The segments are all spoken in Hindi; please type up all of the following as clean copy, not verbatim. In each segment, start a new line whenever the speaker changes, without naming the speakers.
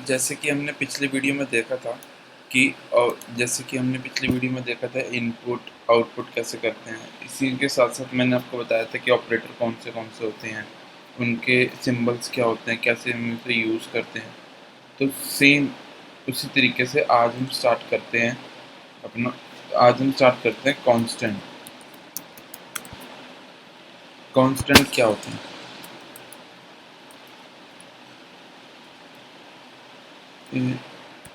जैसे कि हमने पिछली वीडियो में देखा था कि इनपुट आउटपुट कैसे करते हैं। इसी के साथ साथ मैंने आपको बताया था कि ऑपरेटर कौन से होते हैं, उनके सिंबल्स क्या होते हैं, कैसे हम इसे यूज़ करते हैं। तो सेम उसी तरीके से आज हम स्टार्ट करते हैं अपना आज हम स्टार्ट करते हैं कांस्टेंट। कांस्टेंट क्या होते हैं?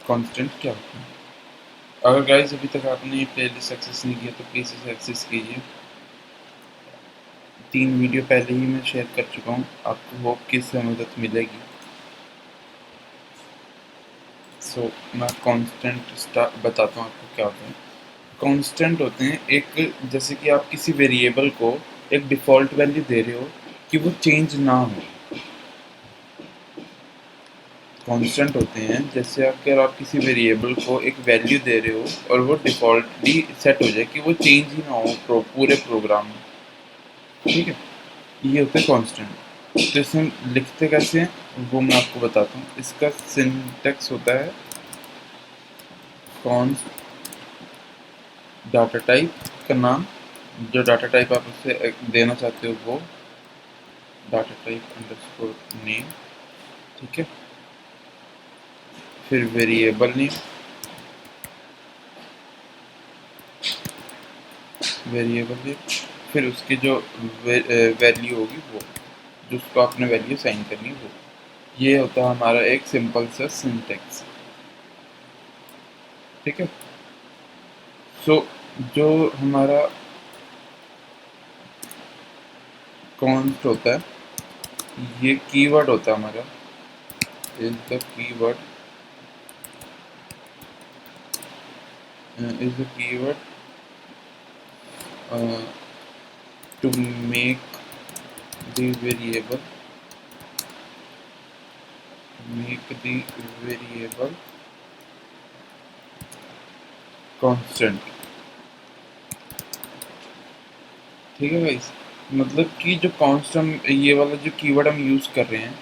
कांस्टेंट क्या होते हैं? अगर गाइस अभी तक आपने ये प्लेलिस्ट एक्सेस नहीं किया तो प्लीज़ इसे एक्सेस कीजिए। 3 वीडियो पहले ही मैं शेयर कर चुका हूँ, आपको होप कि इससे मदद मिलेगी। मैं कांस्टेंट बताता हूँ आपको क्या होता है। कांस्टेंट होते हैं जैसे कि आप किसी वेरिएबल को एक डिफ़ॉल्ट वैल्यू दे रहे हो कि वो चेंज ना हो। कांस्टेंट होते हैं जैसे अगर आप किसी वेरिएबल को एक वैल्यू दे रहे हो और वो डिफ़ॉल्टली सेट हो जाए कि वो चेंज ही ना हो पूरे प्रोग्राम में। ठीक है, ये होता है कांस्टेंट। तो इसे हम लिखते कैसे हैं वो मैं आपको बताता हूँ। इसका सिंटैक्स होता है कॉन्स्ट डाटा टाइप का नाम, जो डाटा टाइप आप उसे देना चाहते हो वो डाटा टाइप अंडरस्कोर नेम। ठीक है, फिर वेरिएबल नेम, फिर उसकी जो वैल्यू होगी वो, जो उसको आपने वैल्यू साइन करनी है वो। ये होता है हमारा एक सिंपल सा सिंटैक्स। ठीक है, सो जो हमारा कॉन्स्ट होता है, ये कीवर्ड होता है हमारा, is the keyword is the keyword to make the variable constant। ठीक है गाइस, मतलब कि जो कांस्टेंट, ये वाला जो कीवर्ड हम यूज़ कर रहे हैं,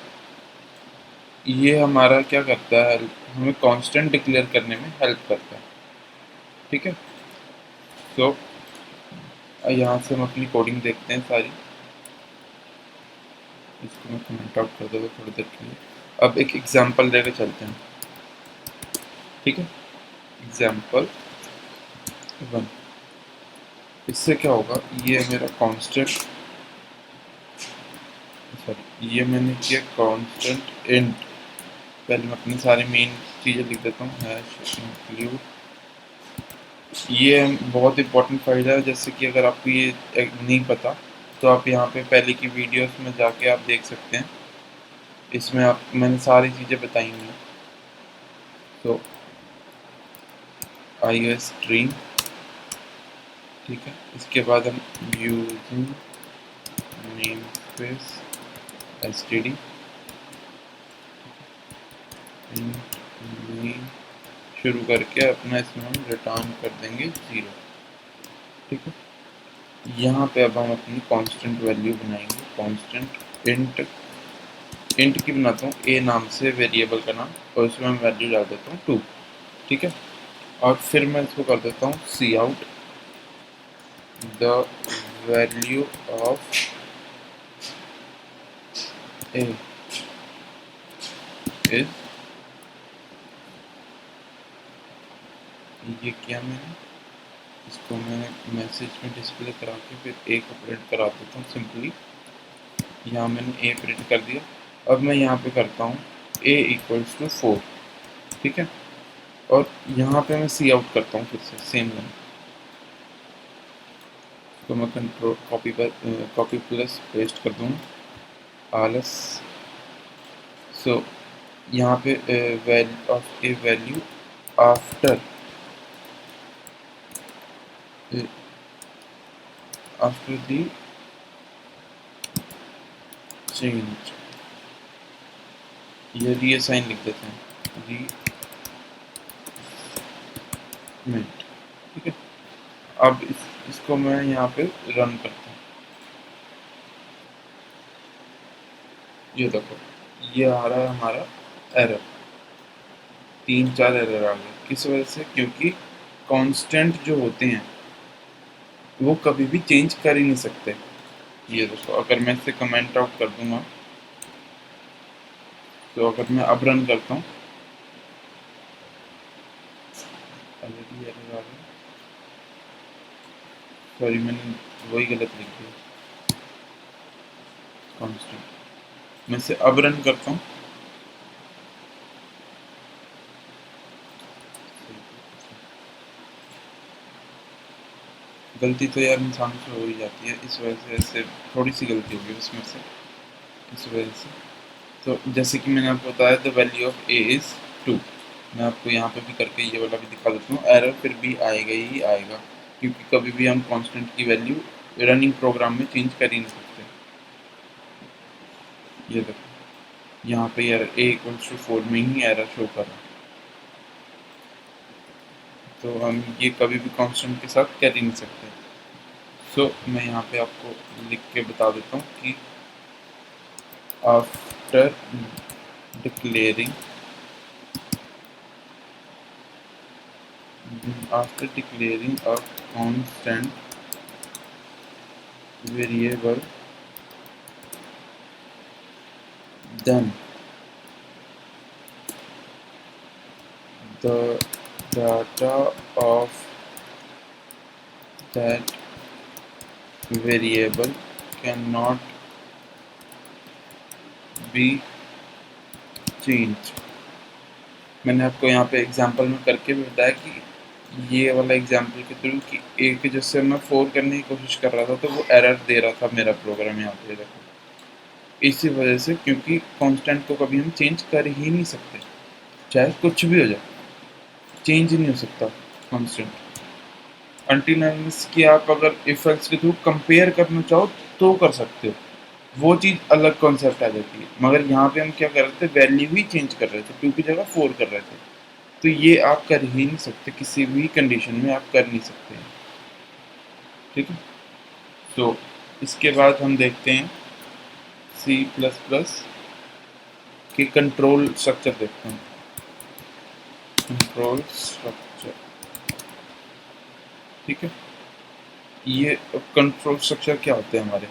ये हमारा क्या करता है, हमें कांस्टेंट डिक्लेयर करने में हेल्प करता है। ठीक है, तो यहाँ से हम अपनी कोडिंग देखते हैं सारी। इसको मैं कमेंट आउट कर दूँगा थोड़ी देर के लिए। अब एक एग्जांपल लेकर चलते हैं। ठीक है, एग्जांपल 1। इससे क्या होगा, ये मेरा कांस्टेंट, सॉरी ये मैंने किया कांस्टेंट इंट। पहले मैं अपनी सारी मेन चीज़ें लिख देता हूँ, हैश इंक्लूड। ये बहुत इंपॉर्टेंट फाइल है, जैसे कि अगर आपको ये नहीं पता तो आप यहाँ पे पहले की वीडियोस में जाके आप देख सकते हैं। इसमें मैंने सारी चीज़ें बताई हुई हैं। तो iOS स्ट्रीम, ठीक है, इसके बाद हम यूजिंग नेमस्पेस std शुरू करके अपना इसमें हम रिटर्न कर देंगे 0। ठीक है, यहाँ पे अब हम अपनी कांस्टेंट वैल्यू बनाएंगे। कांस्टेंट इंट की बनाता हूँ ए नाम से वेरिएबल का नाम, और उसमें मैं वैल्यू डाल देता हूँ 2। ठीक है, और फिर मैं इसको कर देता हूँ see out the value of A is, ये किया मैंने, इसको मैं मैसेज में डिस्प्ले करा के फिर ए को प्रिंट करा देता हूँ सिंपली। यहाँ मैंने ए प्रिंट कर दिया। अब मैं यहाँ पे करता हूँ a इक्वल्स टू 4। ठीक है, और यहाँ पे मैं सी आउट करता हूँ फिर से सेम लाइन। तो मैं कंट्रोल कॉपी प्लस पेस्ट कर दूँगा आलस। सो यहाँ पे value of A value after the change, ये रीअसाइन लिख देते हैं, रीमेंट। ठीक है, अब इसको मैं यहाँ पे रन करता हूँ। ये देखो, ये आ रहा है हमारा एरर। 3-4 एरर आ गए। किस वजह से? क्योंकि कांस्टेंट जो होते हैं वो कभी भी चेंज कर ही नहीं सकते। ये दोस्तों, अगर मैं इसे कमेंट आउट कर दूंगा, तो अगर मैं अब रन करता हूँ, ऑलरेडी एरर आ गया, सॉरी मैंने वही गलत लिख दिया, कांस्टेंट। मैं इसे अब रन करता हूँ, गलती तो यार इंसान से हो ही जाती है, इस वजह से ऐसे थोड़ी सी गलती होगी उसमें से, इस वजह से। तो जैसे कि मैंने आपको बताया, the value of A is 2। मैं आपको यहाँ पे भी करके ये वाला भी दिखा देता हूँ। एरर फिर भी आएगा ही आएगा, क्योंकि कभी भी हम कांस्टेंट की वैल्यू रनिंग प्रोग्राम में चेंज कर ही नहीं सकते। ये देखो, यहाँ पे यार a=4 में ही एरर शो कर रहा है, तो हम ये कभी भी कांस्टेंट के साथ कर ही नहीं सकते। सो मैं यहाँ पे आपको लिख के बता देता हूँ कि after declaring a constant variable, then the data of that variable cannot be changed। मैंने आपको यहाँ पे एग्जांपल में करके भी बताया कि ये वाला एग्जांपल के थ्रू कि एक जिससे मैं 4 करने की कोशिश कर रहा था, तो वो एरर दे रहा था मेरा प्रोग्राम। यहाँ पे देखो, इसी वजह से, क्योंकि कांस्टेंट को कभी हम चेंज कर ही नहीं सकते, चाहे कुछ भी हो जाए, चेंज ही नहीं हो सकता कांस्टेंट। अनटिल अनलेस कि आप अगर इफ एल्स के थ्रू कंपेयर करना चाहो तो कर सकते हो, वो चीज़ अलग कॉन्सेप्ट आ जाती है। मगर यहाँ पे हम क्या कर रहे थे, वैल्यू ही चेंज कर रहे थे, 2 की जगह 4 कर रहे थे, तो ये आप कर ही नहीं सकते, किसी भी कंडीशन में आप कर नहीं सकते हैं। ठीक है, तो इसके बाद हम देखते हैं C++ के कंट्रोल स्ट्रक्चर देखते हैं। कंट्रोल स्ट्रक्चर, ठीक है, ये कंट्रोल स्ट्रक्चर क्या होते हैं हमारे?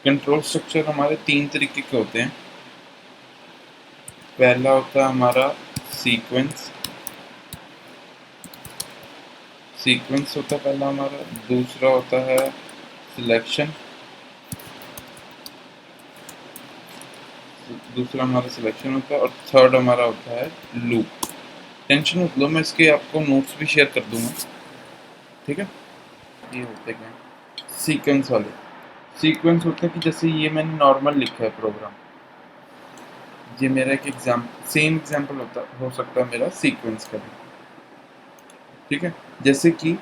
कंट्रोल स्ट्रक्चर हमारे 3 तरीके के होते हैं। पहला होता है हमारा सीक्वेंस होता है पहला हमारा। दूसरा होता है सिलेक्शन, होता है। और थर्ड हमारा होता है लूप। टेंशन मत लो, मैं इसके आपको नोट्स भी शेयर कर दूंगा, ठीक है। ये होते क्या सीक्वेंस वाले? सीक्वेंस होता है कि जैसे ये मैंने नॉर्मल लिखा है प्रोग्राम, ये मेरा एक सेम एग्जाम्पल हो सकता है मेरा सीक्वेंस का भी, ठीक है। जैसे कि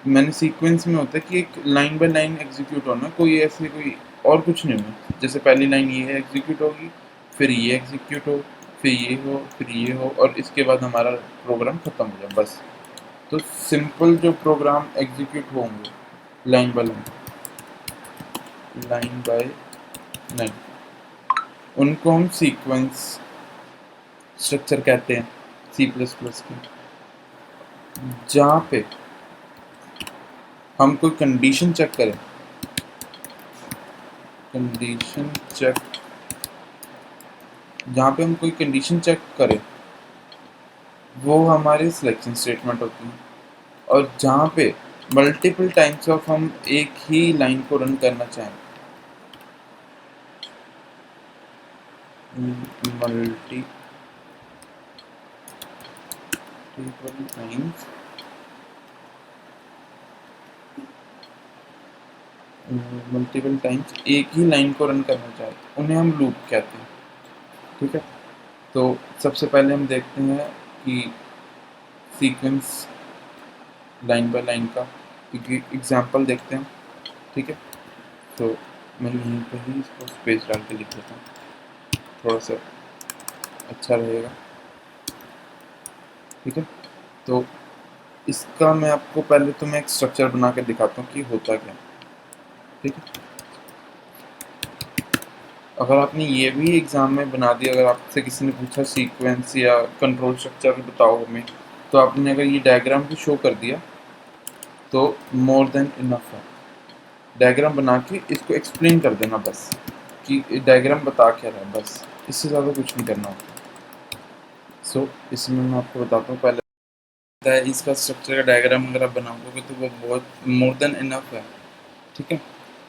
मैंने सीक्वेंस में होता है कि एक लाइन बाय लाइन एग्जीक्यूट होना, कोई ऐसे कोई और कुछ नहीं होना। जैसे पहली लाइन ये है एग्जीक्यूट होगी, फिर ये एग्जीक्यूट हो, फिर ये हो, फिर ये हो, और इसके बाद हमारा प्रोग्राम खत्म हो जाए, बस। तो सिंपल जो प्रोग्राम एग्जीक्यूट होंगे लाइन बाय लाइन, उनको हम सीक्वेंस स्ट्रक्चर कहते हैं C++ की। जहाँ पे हम कोई कंडीशन चेक करें, जहाँ पे हम कोई कंडीशन चेक करें वो हमारी सिलेक्शन स्टेटमेंट होती है। और जहाँ पे मल्टीपल टाइम्स ऑफ हम एक ही लाइन को रन करना चाहें, मल्टीपल टाइम्स एक ही लाइन को रन करना चाहे, उन्हें हम लूप कहते हैं, ठीक है। तो सबसे पहले हम देखते हैं कि सीक्वेंस लाइन बाय लाइन का एग्जांपल देखते हैं, ठीक है। तो मैं यहीं पर ही इसको स्पेस डाल के लिख देता हूँ, थोड़ा सा अच्छा रहेगा, ठीक है। तो इसका मैं आपको पहले तो मैं एक स्ट्रक्चर बना के दिखाता हूँ कि होता क्या, ठीक है। अगर आपने ये भी एग्ज़ाम में बना दिया, अगर आपसे किसी ने पूछा सीक्वेंस या कंट्रोल स्ट्रक्चर बताओ हमें, तो आपने अगर ये डायग्राम भी शो कर दिया तो मोर देन इनफ है। डायग्राम बना के इसको एक्सप्लेन कर देना बस, कि डायग्राम बता क्या रहा है, बस इससे ज़्यादा कुछ नहीं करना होता। सो इसमें मैं आपको बताता हूँ, पहले है इसका स्ट्रक्चर का डायग्राम अगर आप बनाओगे तो वो बहुत मोर देन इनफ है। ठीक है,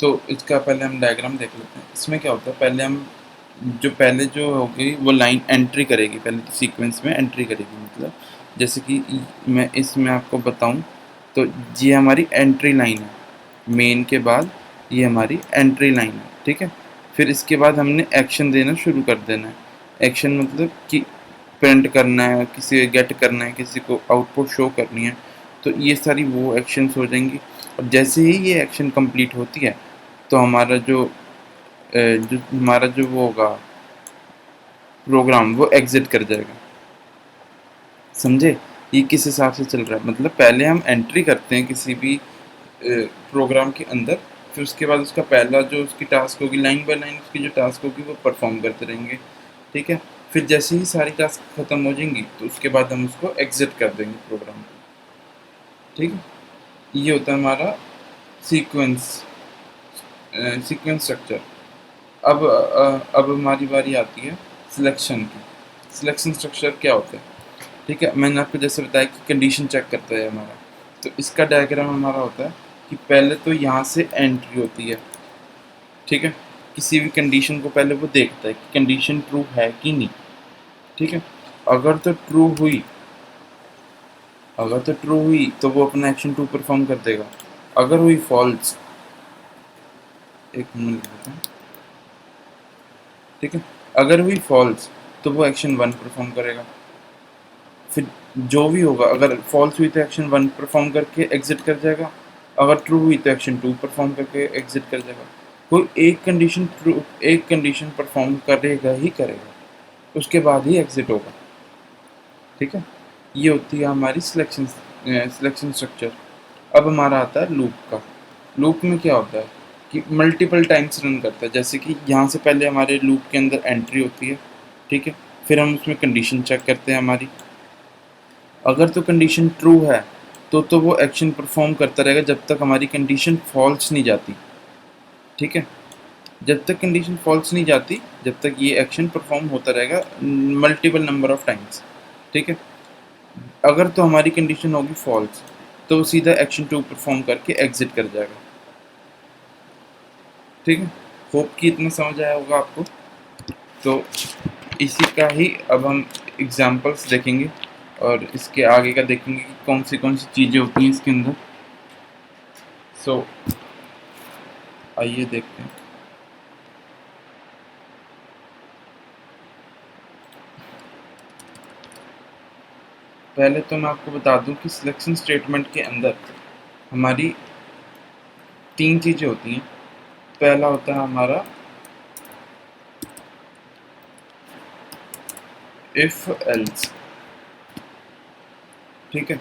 तो इसका पहले हम डायग्राम देख लेते हैं। इसमें क्या होता है, पहले जो होगी वो लाइन एंट्री करेगी, पहले तो सीक्वेंस में एंट्री करेगी, मतलब जैसे कि मैं इसमें आपको बताऊं तो ये हमारी एंट्री लाइन है, मेन के बाद ये हमारी एंट्री लाइन है। ठीक है, फिर इसके बाद हमने एक्शन देना शुरू कर देना है। एक्शन मतलब कि प्रिंट करना है, किसी को गेट करना है, किसी को आउटपुट शो करनी है, तो ये सारी वो एक्शंस हो जाएंगी। और जैसे ही ये एक्शन कंप्लीट होती है तो हमारा जो वो होगा प्रोग्राम, वो एग्जिट कर जाएगा। समझे ये किस हिसाब से चल रहा है? मतलब पहले हम एंट्री करते हैं किसी भी प्रोग्राम के अंदर, फिर उसके बाद उसका पहला जो उसकी टास्क होगी, लाइन बाय लाइन उसकी जो टास्क होगी वो परफॉर्म करते रहेंगे। ठीक है, फिर जैसे ही सारी टास्क खत्म हो जाएंगी तो उसके बाद हम उसको एग्जिट कर देंगे प्रोग्राम को। ठीक है, ये होता है हमारा सीक्वेंस सीक्वेंस स्ट्रक्चर। अब हमारी बारी आती है सिलेक्शन की। सिलेक्शन स्ट्रक्चर क्या होता है? ठीक है, मैंने आपको जैसे बताया कि कंडीशन चेक करता है हमारा, तो इसका डायग्राम हमारा होता है कि पहले तो यहाँ से एंट्री होती है। ठीक है, किसी भी कंडीशन को पहले वो देखता है कि कंडीशन ट्रू है कि नहीं। ठीक है, अगर तो ट्रू हुई तो वो अपना एक्शन टू परफॉर्म कर देगा। अगर हुई फॉल्स, एक मिनट लेता हूँ। ठीक है, अगर हुई फॉल्स तो वो एक्शन वन परफॉर्म करेगा। फिर जो भी होगा, अगर फॉल्स हुई तो एक्शन वन परफॉर्म करके एग्जिट कर जाएगा, अगर ट्रू हुई तो एक्शन टू परफॉर्म करके एग्जिट कर जाएगा। कोई एक कंडीशन परफॉर्म करेगा ही करेगा, उसके बाद ही एग्जिट होगा। ठीक है, ये होती है हमारी सिलेक्शन स्ट्रक्चर। अब हमारा आता है लूप का। लूप में क्या होता है कि मल्टीपल टाइम्स रन करता है। जैसे कि यहाँ से पहले हमारे लूप के अंदर एंट्री होती है। ठीक है, फिर हम उसमें कंडीशन चेक करते हैं हमारी। अगर तो कंडीशन ट्रू है तो वो एक्शन परफॉर्म करता रहेगा जब तक हमारी कंडीशन फॉल्स नहीं जाती। ठीक है, जब तक कंडीशन फॉल्स नहीं जाती, जब तक ये एक्शन परफॉर्म होता रहेगा मल्टीपल नंबर ऑफ टाइम्स। ठीक है, अगर तो हमारी कंडीशन होगी फॉल्स तो वो सीधा एक्शन टू परफॉर्म करके एग्जिट कर जाएगा। ठीक है, होप कि इतना समझ आया होगा आपको। तो इसी का ही अब हम एग्जांपल्स देखेंगे और इसके आगे का देखेंगे कि कौन सी चीज़ें होती हैं इसके अंदर। सो आइए देखते हैं। पहले तो मैं आपको बता दूं कि सिलेक्शन स्टेटमेंट के अंदर हमारी तीन चीज़ें होती हैं। पहला होता है हमारा इफ एल्स। ठीक है,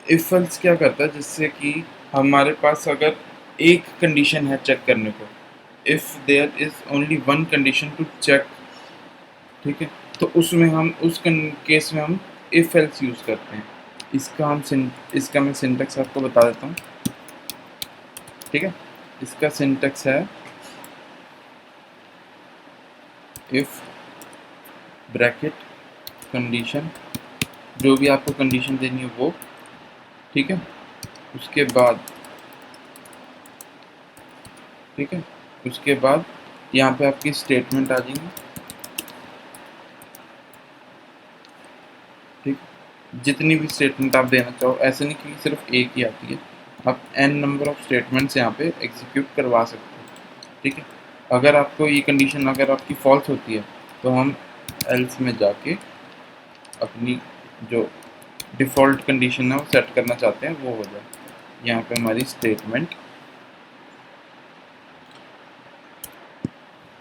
इफ एल्स क्या करता है, जिससे कि हमारे पास अगर एक कंडीशन है चेक करने को, if there is only one condition to check. ठीक है, तो उसमें हम केस में हम इफ एल्स यूज करते हैं। इसका मैं सिंटेक्स आपको बता देता हूँ। ठीक है, इसका सिंटेक्स है इफ ब्रैकेट कंडीशन, जो भी आपको कंडीशन देनी है वो। ठीक है, उसके बाद ठीक है, उसके बाद यहाँ पे आपकी स्टेटमेंट आ जाएंगी। ठीक, जितनी भी स्टेटमेंट आप देना चाहो, ऐसे नहीं कि सिर्फ एक ही आती है, आप n नंबर ऑफ स्टेटमेंट्स यहाँ पे एग्जीक्यूट करवा सकते हो। ठीक है, अगर आपको ये कंडीशन अगर आपकी फॉल्स होती है तो हम एल्स में जाके अपनी जो डिफ़ॉल्ट कंडीशन है वो सेट करना चाहते हैं, वो हो जाए। यहाँ पे हमारी स्टेटमेंट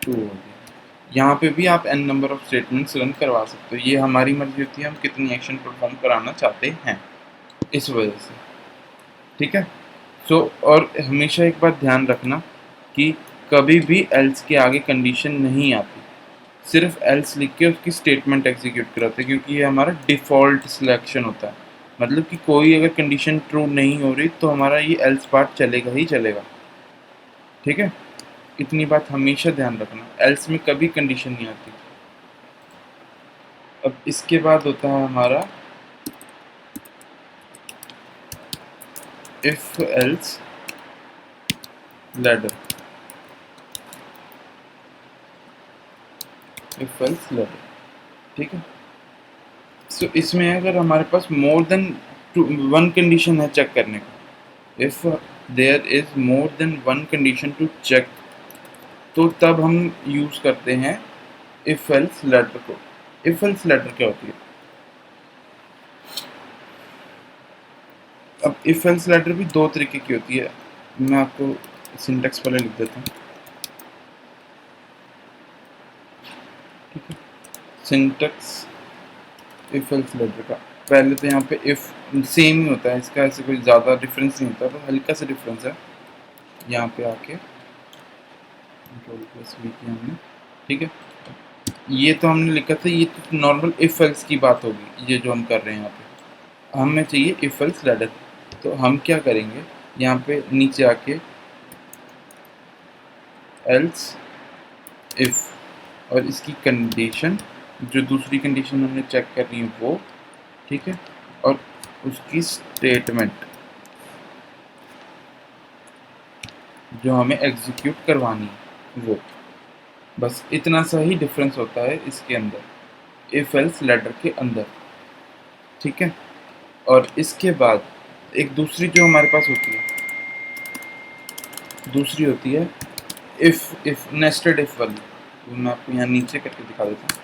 टू हो गई। यहाँ पे भी आप n number of statements run करवा सकते हो, ये हमारी मर्जी होती है हम कितनी एक्शन परफॉर्म कराना चाहते हैं, इस वजह से। ठीक है, सो और हमेशा एक बात ध्यान रखना कि कभी भी एल्स के आगे कंडीशन नहीं आती, सिर्फ एल्स लिख के उसकी स्टेटमेंट एग्जीक्यूट कराते हैं, क्योंकि ये हमारा डिफ़ॉल्ट सिलेक्शन होता है। मतलब कि कोई अगर कंडीशन ट्रू नहीं हो रही तो हमारा ये एल्स पार्ट चलेगा ही चलेगा। ठीक है, इतनी बात हमेशा ध्यान रखना, एल्स में कभी कंडीशन नहीं आती। अब इसके बाद होता है हमारा if else ladder. If else ladder, ठीक है। सो इसमें अगर हमारे पास मोर देन वन कंडीशन है चेक करने का, if there is more than one condition to check, तो तब हम यूज करते हैं इफ एल्स लेटर को। इफ एल्स लेटर क्या होती है? अब इफ एल्स लेटर भी दो तरीके की होती है, मैं आपको सिंटेक्स पहले लिख देता हूँ। ठीक है, सिंटेक्स इफ एल्स लेटर का पहले तो यहाँ पे इफ सेम ही होता है, इसका ऐसे कोई ज़्यादा डिफरेंस नहीं होता, तो हल्का सा डिफरेंस है यहाँ पे आके कंट्रोल प्लस वी किया हमने। ठीक है, ये तो हमने लिखा था, ये तो नॉर्मल इफ एल्स की बात होगी, ये जो हम कर रहे हैं यहाँ पे। हमें चाहिए इफ एल्स लेटर, तो हम क्या करेंगे, यहाँ पे नीचे आके एल्स इफ और इसकी कंडीशन, जो दूसरी कंडीशन हमने चेक करनी है वो, ठीक है, और उसकी स्टेटमेंट जो हमें एग्जीक्यूट करवानी है वो, बस इतना सा ही डिफरेंस होता है इसके अंदर, इफ एल्स लेटर के अंदर। ठीक है, और इसके बाद एक दूसरी जो हमारे पास होती है, दूसरी होती है इफ नेस्टेड इफ वाली, वो मैं आपको यहाँ नीचे करके दिखा देता हूँ।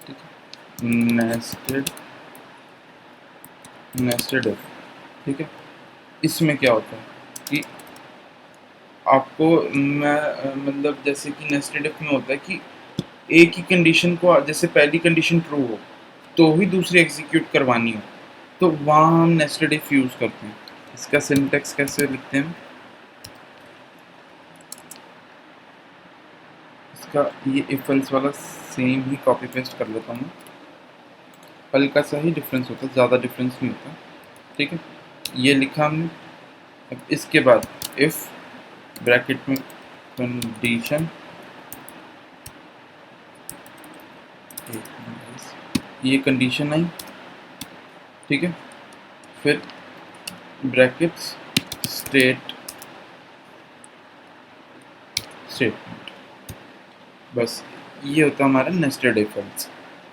ठीक है, नेस्टेड इफ। ठीक है, इसमें क्या होता है कि आपको मैं मतलब जैसे कि नेस्टेड इफ में होता है कि एक ही कंडीशन को, जैसे पहली कंडीशन ट्रू हो तो ही दूसरी एग्जीक्यूट करवानी हो, तो वहाँ हम नेस्टेड इफ यूज़ करते हैं। इसका सिंटेक्स कैसे लिखते हैं, इसका ये इफ एल्स वाला सेम ही कॉपी पेस्ट कर लेता हूँ, हल्का सा ही डिफरेंस होता है, ज़्यादा डिफरेंस नहीं होता। ठीक है, ये लिखा हमने। अब इसके बाद इफ ब्रैकेट में कंडीशन, ये कंडीशन आई, ठीक है, फिर ब्रैकेट्स स्टेटमेंट, बस ये होता है हमारा नेस्टेड इफ एल्स।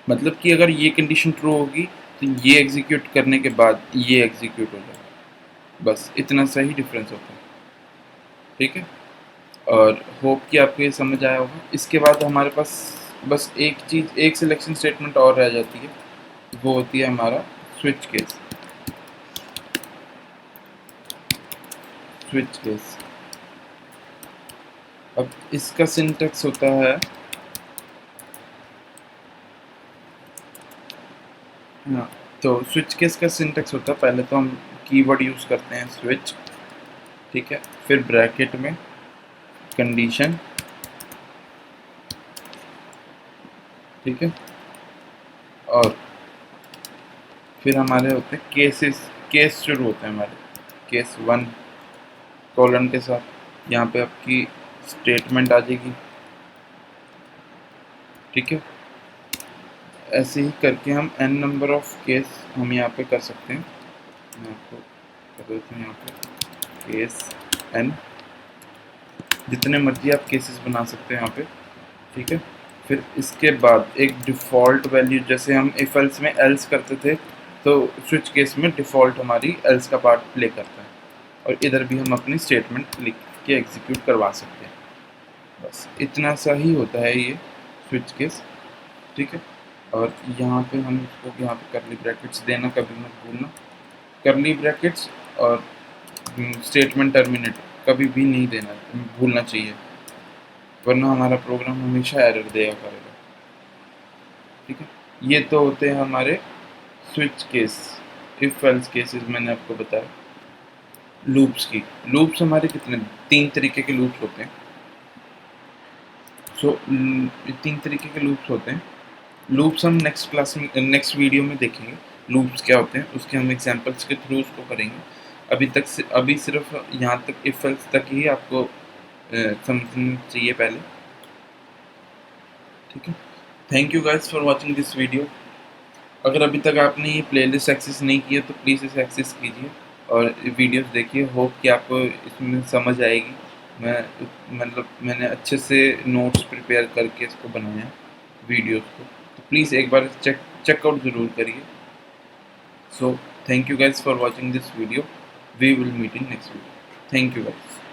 मतलब कि अगर ये कंडीशन ट्रू होगी तो ये एग्जीक्यूट करने के बाद ये एग्जीक्यूट हो जाएगा, बस इतना सा ही डिफरेंस होता है। ठीक है, और होप कि आपको ये समझ आया होगा। इसके बाद हमारे पास बस एक चीज़, एक सिलेक्शन स्टेटमेंट और रह जाती है, वो होती है हमारा स्विच केस। स्विच केस, अब इसका सिंटेक्स होता है, हाँ, तो स्विच केस का सिंटेक्स होता है, पहले तो हम कीवर्ड यूज़ करते हैं स्विच, ठीक है, फिर ब्रैकेट में कंडीशन, ठीक है, और फिर हमारे होते हैं केसेस, केस शुरू होते हैं हमारे, केस 1 कॉलन के साथ, यहाँ पे आपकी स्टेटमेंट आ जाएगी। ठीक है, ऐसे ही करके हम n नंबर ऑफ केस हम यहाँ पे कर सकते हैं। मैं आपको कर देता हूँ यहाँ पे केस n, जितने मर्जी आप केसेस बना सकते हैं यहाँ पे। ठीक है, फिर इसके बाद एक डिफ़ॉल्ट वैल्यू, जैसे हम इफ एल्स में एल्स करते थे, तो स्विच केस में डिफ़ॉल्ट हमारी एल्स का पार्ट प्ले करता है, और इधर भी हम अपनी स्टेटमेंट लिख के एग्जीक्यूट करवा सकते हैं। बस इतना सा ही होता है ये स्विच केस। ठीक है, और यहाँ पे हम इसको यहाँ पे करली ब्रैकेट्स देना कभी मत भूलना, करली ब्रैकेट्स और स्टेटमेंट टर्मिनेट कभी भी नहीं देना, भूलना चाहिए, वरना हमारा प्रोग्राम हमेशा एरर देगा करेगा। ठीक है, ये तो होते हैं हमारे switch case, if else cases मैंने आपको बताया। लूप्स की। लूप्स हमारे कितने, 3 तरीके के लूप्स होते हैं। सो 3 तरीके के लूप्स होते हैं। लूप्स हम नेक्स्ट क्लास में, नेक्स्ट वीडियो में देखेंगे लूप्स क्या होते हैं, उसके हम एग्जांपल्स के थ्रू उसको करेंगे। अभी सिर्फ यहाँ तक इफ एल्स तक ही आपको समझना चाहिए पहले, ठीक है। Thank you guys for watching this video. अगर अभी तक आपने ये प्लेलिस्ट एक्सेस नहीं किया तो प्लीज़ इसे एक्सेस कीजिए और वीडियोस देखिए। होप कि आपको इसमें समझ आएगी। मैं मतलब मैंने अच्छे से नोट्स प्रिपेयर करके इसको बनाया वीडियोस को, तो प्लीज़ एक बार चेकआउट ज़रूर करिए। So thank you guys for watching this video. We will meet in next video. Thank you guys.